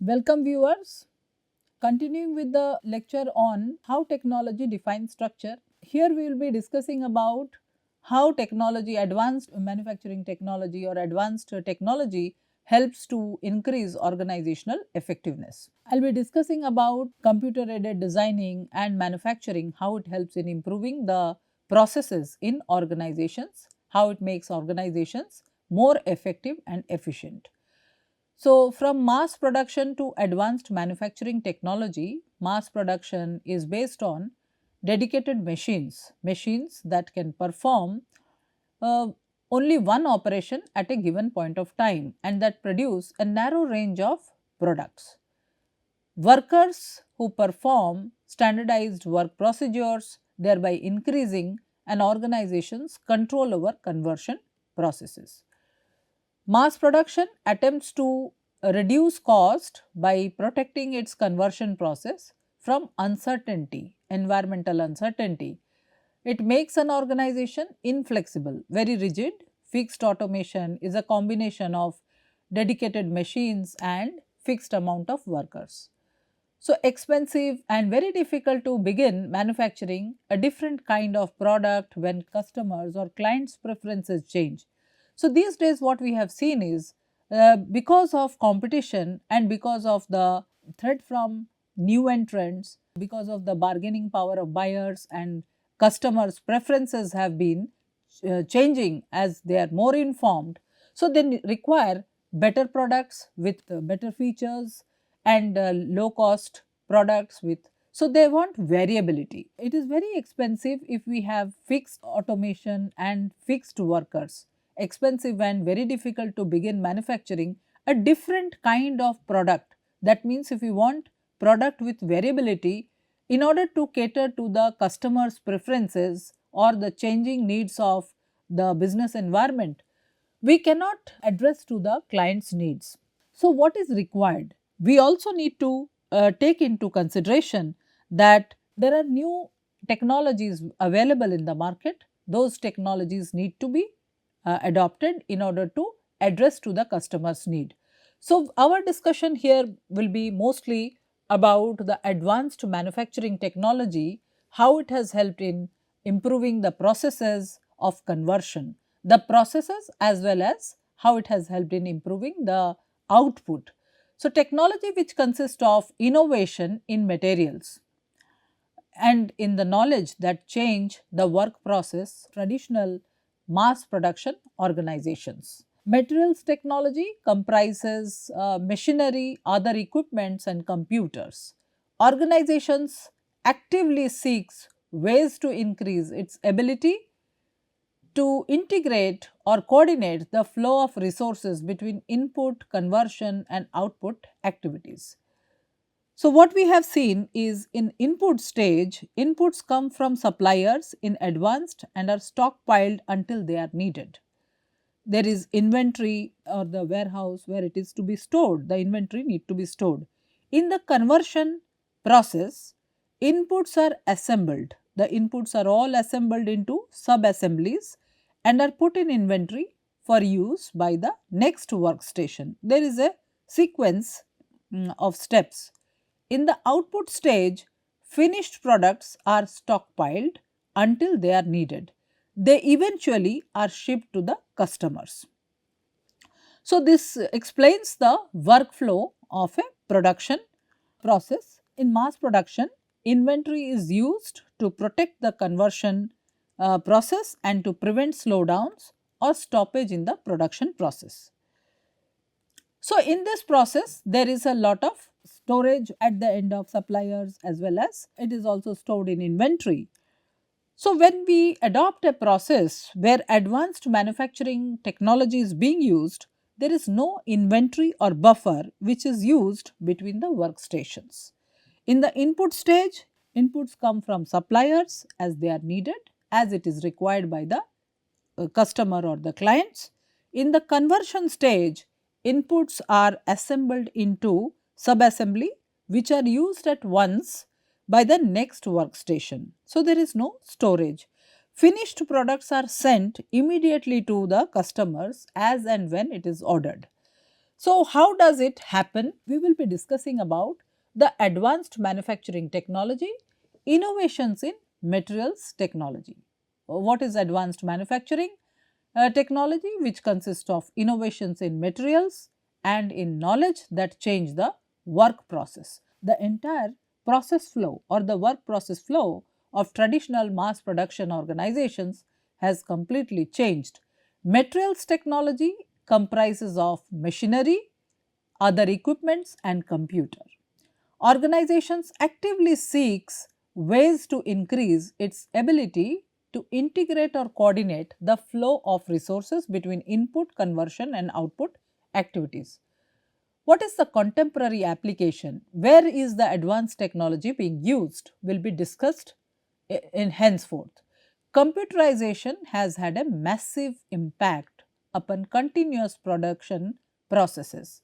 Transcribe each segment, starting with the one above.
Welcome viewers, continuing with the lecture on how technology defines structure. Here we will be discussing about how technology, advanced manufacturing technology or advanced technology helps to increase organizational effectiveness. I will be discussing about computer aided designing and manufacturing, how it helps in improving the processes in organizations, how it makes organizations more effective and efficient. So, from mass production to advanced manufacturing technology, mass production is based on dedicated machines, machines that can perform uh, only one operation at a given point of time and that produce a narrow range of products. Workers who perform standardized work procedures, thereby increasing an organization's control over conversion processes. Mass production attempts to reduce cost by protecting its conversion process from uncertainty, environmental uncertainty. It makes an organization inflexible, very rigid. Fixed automation is a combination of dedicated machines and fixed amount of workers. So, expensive and very difficult to begin manufacturing a different kind of product when customers or clients' preferences change. So, these days what we have seen is because of competition and because of the threat from new entrants, because of the bargaining power of buyers and customers' preferences have been changing as they are more informed. So, they require better products with better features and low cost products with, so they want variability. It is very expensive if we have fixed automation and fixed workers, expensive and very difficult to begin manufacturing a different kind of product. That means if you want product with variability, in order to cater to the customer's preferences or the changing needs of the business environment, we cannot address to the client's needs. So, what is required? We also need to take into consideration that there are new technologies available in the market. Those technologies need to be adopted in order to address to the customer's need. So, our discussion here will be mostly about the advanced manufacturing technology, how it has helped in improving the processes of conversion, the processes as well as how it has helped in improving the output. So, technology which consists of innovation in materials and in the knowledge that change the work process, traditional mass production organizations. Materials technology comprises machinery, other equipments and computers. Organizations actively seeks ways to increase its ability to integrate or coordinate the flow of resources between input, conversion and output activities. So, what we have seen is in input stage, inputs come from suppliers in advanced and are stockpiled until they are needed. There is inventory or the warehouse where it is to be stored, the inventory need to be stored. In the conversion process, inputs are assembled. The inputs are all assembled into sub assemblies and are put in inventory for use by the next workstation. There is a sequence of steps. In the output stage, finished products are stockpiled until they are needed. They eventually are shipped to the customers. So, this explains the workflow of a production process. In mass production, inventory is used to protect the conversion process and to prevent slowdowns or stoppage in the production process. So, in this process, there is a lot of storage at the end of suppliers as well as it is also stored in inventory. So, when we adopt a process where advanced manufacturing technology is being used, there is no inventory or buffer which is used between the workstations. In the input stage, inputs come from suppliers as they are needed, as it is required by the customer or the clients. In the conversion stage, inputs are assembled into subassembly which are used at once by the next workstation. So, there is no storage. Finished products are sent immediately to the customers as and when it is ordered. So, how does it happen? We will be discussing about the advanced manufacturing technology, innovations in materials technology. What is advanced manufacturing technology? Which consists of innovations in materials and in knowledge that change the work process. The entire process flow or the work process flow of traditional mass production organizations has completely changed. Materials technology comprises of machinery, other equipments and computer. Organizations actively seeks ways to increase its ability to integrate or coordinate the flow of resources between input, conversion and output activities. What is the contemporary application? Where is the advanced technology being used? Will be discussed in henceforth. Computerization has had a massive impact upon continuous production processes.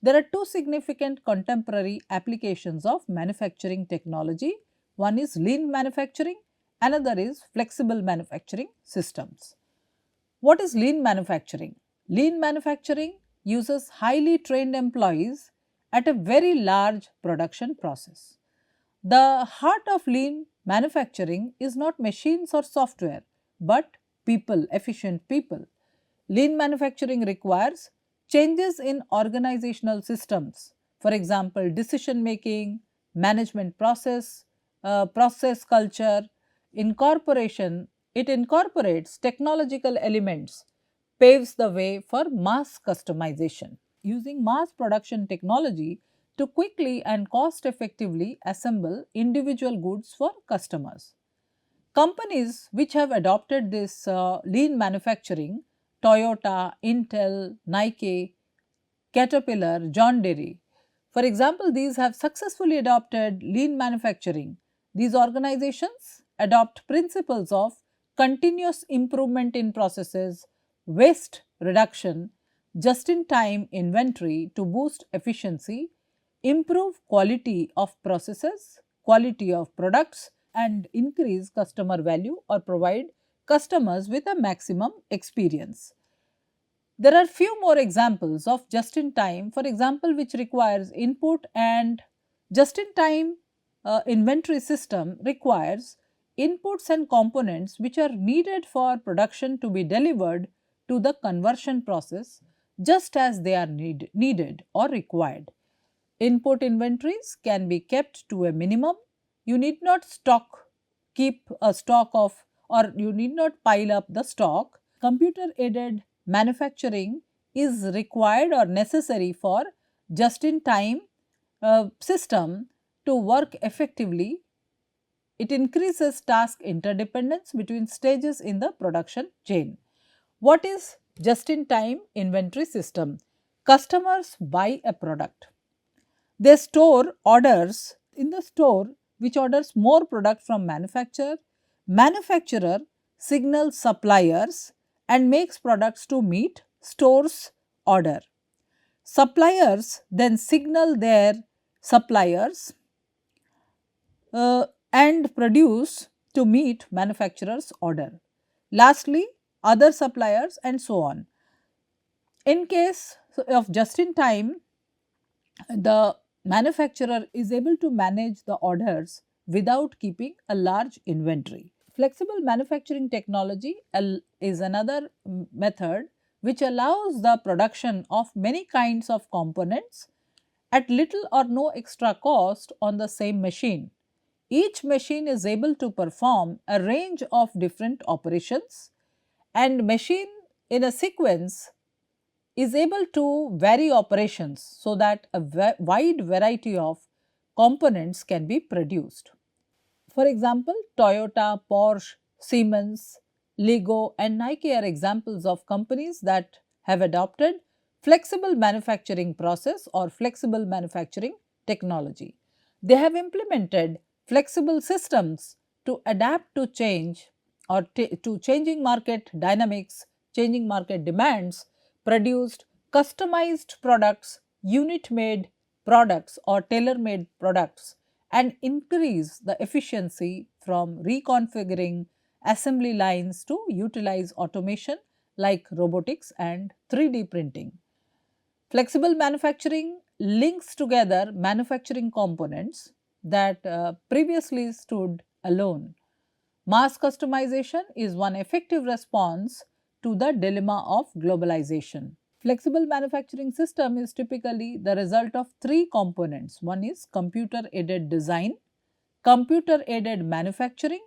There are two significant contemporary applications of manufacturing technology. One is lean manufacturing, another is flexible manufacturing systems. What is lean manufacturing? Lean manufacturing uses highly trained employees at a very large production process. The heart of lean manufacturing is not machines or software, but people, efficient people. Lean manufacturing requires changes in organizational systems, for example, decision making, management process culture, incorporation. It incorporates technological elements, paves the way for mass customization. Using mass production technology to quickly and cost effectively assemble individual goods for customers. Companies which have adopted this lean manufacturing, Toyota, Intel, Nike, Caterpillar, John Deere. For example, these have successfully adopted lean manufacturing. These organizations adopt principles of continuous improvement in processes, waste reduction, just in time inventory to boost efficiency, improve quality of processes, quality of products and increase customer value or provide customers with a maximum experience. There are few more examples of just in time, for example, which requires input and just in time inventory system requires inputs and components which are needed for production to be delivered to the conversion process just as they are needed or required. Input inventories can be kept to a minimum. You need not keep a stock of, or you need not pile up the stock. Computer aided manufacturing is required or necessary for just in time system to work effectively. It increases task interdependence between stages in the production chain. What is just in time inventory system? Customers buy a product. They store orders in the store which orders more product from manufacturer. Manufacturer signals suppliers and makes products to meet store's order. Suppliers then signal their suppliers and produce to meet manufacturer's order. Lastly, other suppliers and so on. In case of just in time, the manufacturer is able to manage the orders without keeping a large inventory. Flexible manufacturing technology is another method which allows the production of many kinds of components at little or no extra cost on the same machine. Each machine is able to perform a range of different operations and machine in a sequence is able to vary operations so that a wide variety of components can be produced. For example, Toyota, Porsche, Siemens, Lego and Nike are examples of companies that have adopted flexible manufacturing process or flexible manufacturing technology. They have implemented flexible systems to adapt to change or to changing market dynamics, changing market demands, produced customized products, unit made products or tailor made products and increase the efficiency from reconfiguring assembly lines to utilize automation like robotics and 3D printing. Flexible manufacturing links together manufacturing components that previously stood alone. Mass customization is one effective response to the dilemma of globalization. Flexible manufacturing system is typically the result of three components. One is computer aided design, computer aided manufacturing,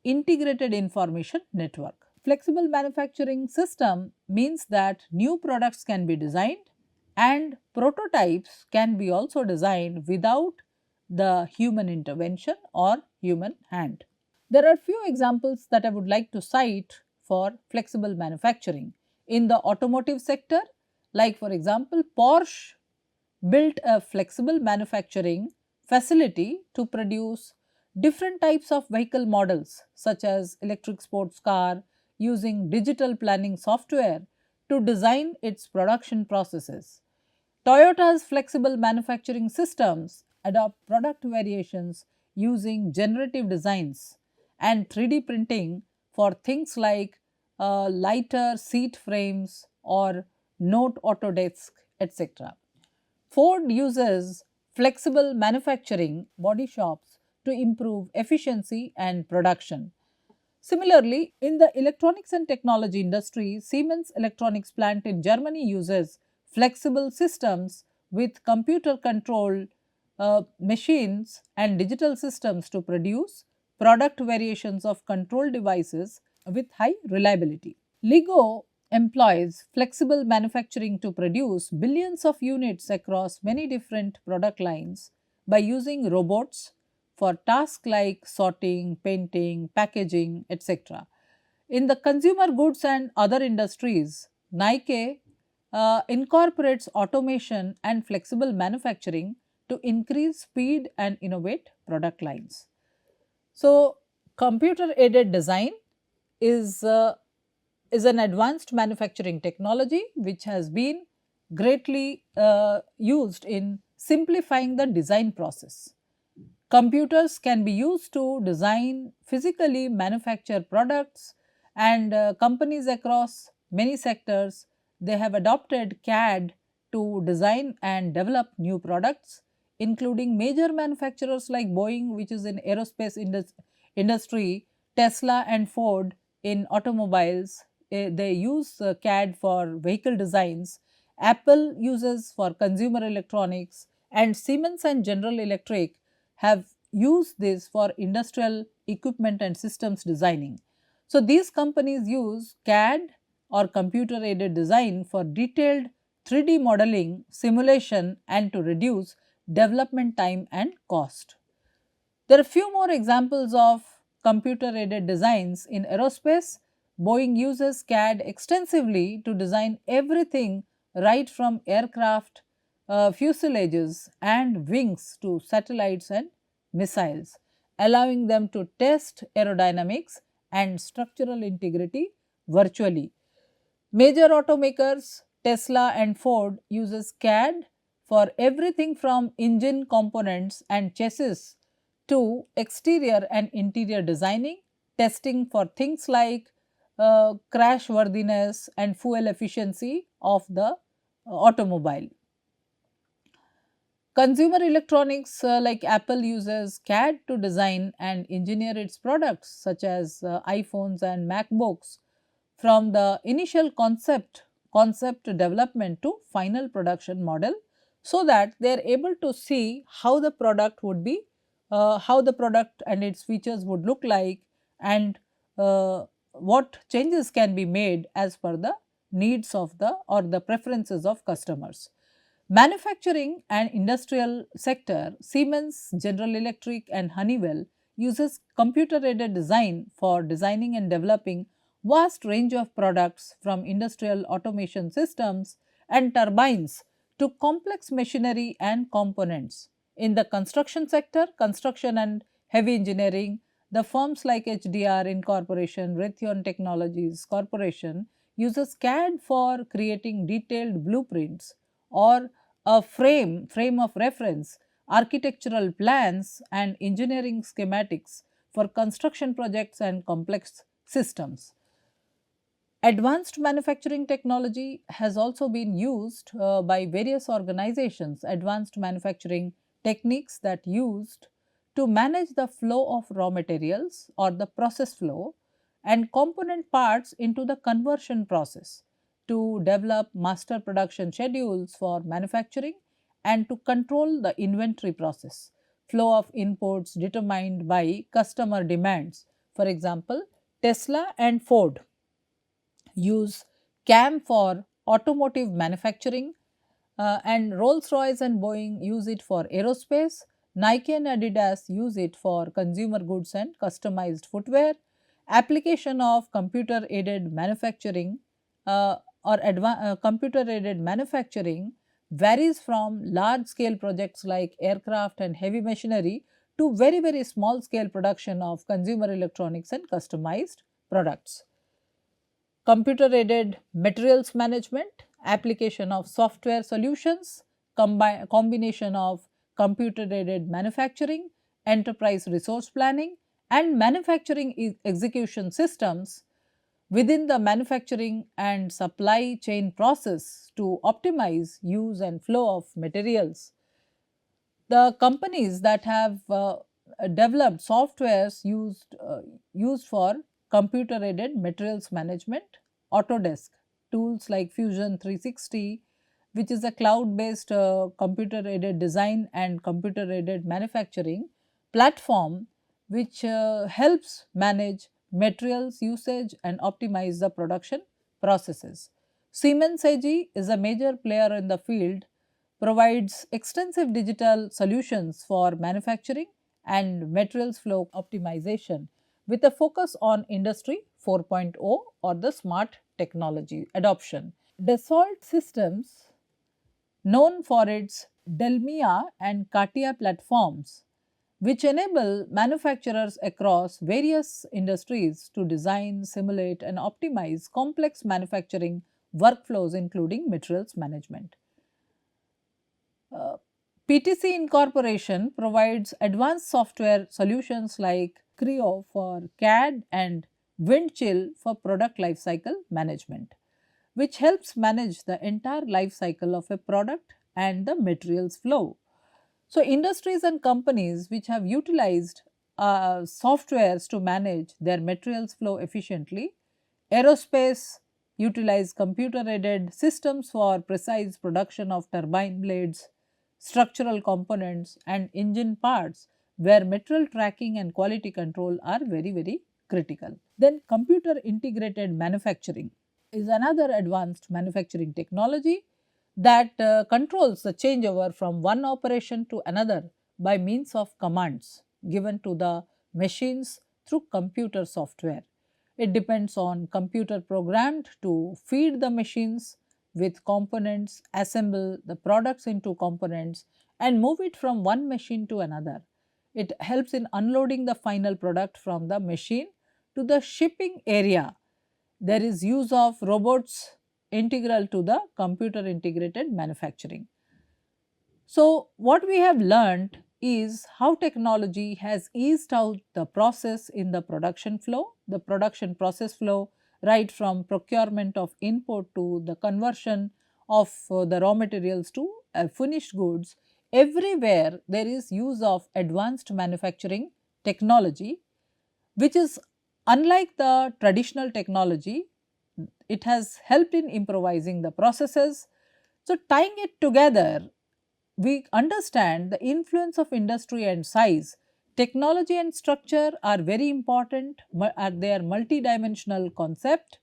integrated information network. Flexible manufacturing system means that new products can be designed and prototypes can be also designed without the human intervention or human hand. There are few examples that I would like to cite for flexible manufacturing. In the automotive sector, like for example, Porsche built a flexible manufacturing facility to produce different types of vehicle models such as electric sports car using digital planning software to design its production processes. Toyota's flexible manufacturing systems adopt product variations using generative designs and 3D printing for things like lighter seat frames or note Autodesk, etc. Ford uses flexible manufacturing body shops to improve efficiency and production. Similarly, in the electronics and technology industry, Siemens Electronics plant in Germany uses flexible systems with computer controlled machines and digital systems to produce product variations of control devices with high reliability. LEGO employs flexible manufacturing to produce billions of units across many different product lines by using robots for tasks like sorting, painting, packaging, etc. In the consumer goods and other industries, Nike incorporates automation and flexible manufacturing to increase speed and innovate product lines. So, computer aided design is is an advanced manufacturing technology which has been greatly used in simplifying the design process. Computers can be used to design, physically manufacture products, and companies across many sectors, they have adopted CAD to design and develop new products, including major manufacturers like Boeing, which is in aerospace industry, Tesla and Ford in automobiles. They use CAD for vehicle designs. Apple uses for consumer electronics, and Siemens and General Electric have used this for industrial equipment and systems designing. So, these companies use CAD or computer aided design for detailed 3D modeling, simulation, and to reduce development time and cost. There are few more examples of computer aided designs in aerospace. Boeing uses CAD extensively to design everything right from aircraft fuselages and wings to satellites and missiles, allowing them to test aerodynamics and structural integrity virtually. Major automakers Tesla and Ford uses CAD for everything from engine components and chassis to exterior and interior designing, testing for things like crash worthiness and fuel efficiency of the automobile. Consumer electronics like Apple uses CAD to design and engineer its products such as iPhones and MacBooks from the initial concept development to final production model, so that they are able to see how the product would be, how the product and its features would look like, and what changes can be made as per the needs of the or the preferences of customers. Manufacturing and industrial sector, Siemens, General Electric and Honeywell uses computer aided design for designing and developing vast range of products from industrial automation systems and turbines to complex machinery and components. In the construction sector, construction and heavy engineering, the firms like HDR Incorporation, Raytheon Technologies Corporation uses CAD for creating detailed blueprints or a frame of reference, architectural plans and engineering schematics for construction projects and complex systems. Advanced manufacturing technology has also been used by various organizations. Advanced manufacturing techniques that used to manage the flow of raw materials or the process flow and component parts into the conversion process, to develop master production schedules for manufacturing and to control the inventory process, flow of inputs determined by customer demands. For example, Tesla and Ford use CAM for automotive manufacturing, and Rolls Royce and Boeing use it for aerospace. Nike and Adidas use it for consumer goods and customized footwear. Application of computer aided manufacturing computer aided manufacturing varies from large scale projects like aircraft and heavy machinery to very small scale production of consumer electronics and customized products. Computer aided materials management, application of software solutions, combination of computer aided manufacturing, enterprise resource planning and manufacturing execution systems within the manufacturing and supply chain process to optimize use and flow of materials. The companies that have developed softwares used for computer aided materials management, Autodesk, tools like Fusion 360, which is a cloud based computer aided design and computer aided manufacturing platform, which helps manage materials usage and optimize the production processes. Siemens AG is a major player in the field, provides extensive digital solutions for manufacturing and materials flow optimization with a focus on Industry 4.0 or the smart technology adoption. Dassault Systems, known for its Delmia and CATIA platforms, which enable manufacturers across various industries to design, simulate and optimize complex manufacturing workflows including materials management. Uh, PTC Incorporation provides advanced software solutions like Creo for CAD and Windchill for product lifecycle management, which helps manage the entire life cycle of a product and the materials flow. So, industries and companies which have utilized softwares to manage their materials flow efficiently, aerospace utilize computer aided systems for precise production of turbine blades, structural components and engine parts where material tracking and quality control are very critical. Then computer integrated manufacturing is another advanced manufacturing technology that controls the changeover from one operation to another by means of commands given to the machines through computer software. It depends on computer programmed to feed the machines with components, assemble the products into components and move it from one machine to another. It helps in unloading the final product from the machine to the shipping area. There is use of robots integral to the computer integrated manufacturing. So, what we have learned is how technology has eased out the process in the production flow, the production process flow, right from procurement of input to the conversion of the raw materials to finished goods. Everywhere there is use of advanced manufacturing technology, which is unlike the traditional technology. It has helped in improvising the processes. So, tying it together, we understand the influence of industry and size. Technology and structure are very important, they are multidimensional concept.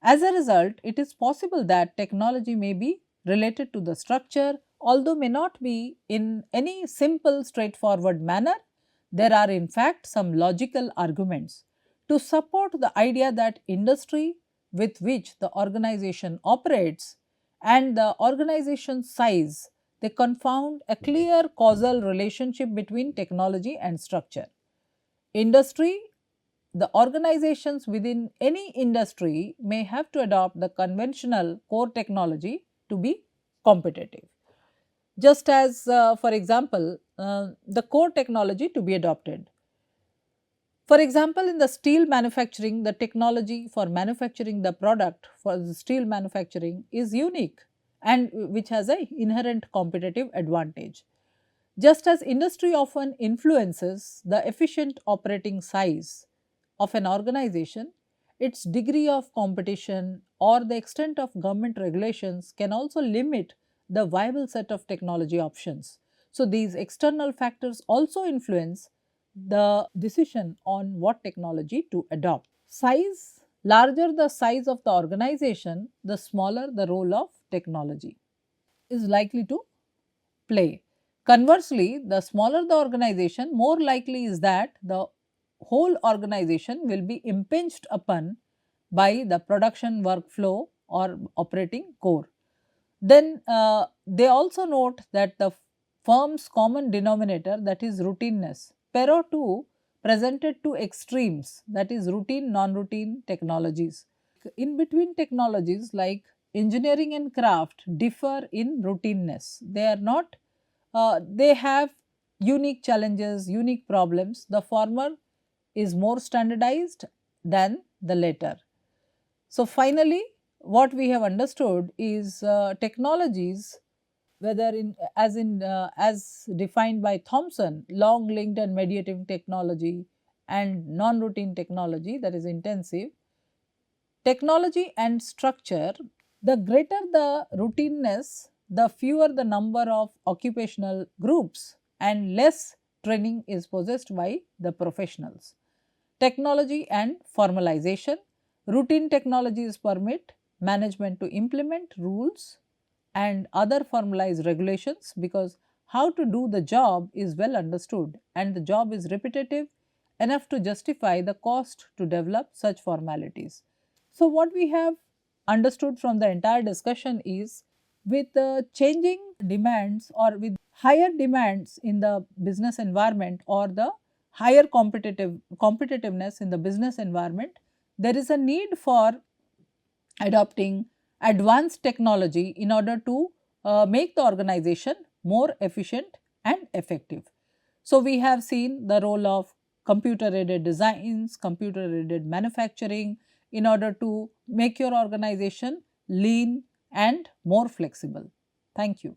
As a result, it is possible that technology may be related to the structure, although may not be in any simple straightforward manner. There are in fact some logical arguments to support the idea that industry with which the organization operates and the organization size, they confound a clear causal relationship between technology and structure. Industry, the organizations within any industry may have to adopt the conventional core technology to be competitive. Just as for example, the core technology to be adopted. For example, in the steel manufacturing, the technology for manufacturing the product for the steel manufacturing is unique and which has a inherent competitive advantage. Just as industry often influences the efficient operating size of an organization, its degree of competition or the extent of government regulations can also limit the viable set of technology options. So, these external factors also influence the decision on what technology to adopt. Size, larger the size of the organization, the smaller the role of technology is likely to play. Conversely, the smaller the organization, more likely is that the whole organization will be impinged upon by the production workflow or operating core. Then they also note that the firm's common denominator, that is routineness. Pero 2 presented two extremes, that is routine, non-routine technologies. In between technologies like engineering and craft differ in routineness. They are not, they have unique challenges, unique problems. The former is more standardized than the latter. So, finally, what we have understood is technologies, whether as defined by Thomson, long linked and mediating technology and non-routine technology, that is intensive technology and structure. The greater the routineness, the fewer the number of occupational groups and less training is possessed by the professionals. Technology and formalization. Routine technologies permit management to implement rules and other formalized regulations, because how to do the job is well understood and the job is repetitive enough to justify the cost to develop such formalities. So, what we have understood from the entire discussion is, with the changing demands or with higher demands in the business environment or the higher competitiveness in the business environment, there is a need for adopting advanced technology in order to make the organization more efficient and effective. So, we have seen the role of computer aided designs, computer aided manufacturing in order to make your organization lean and more flexible. Thank you.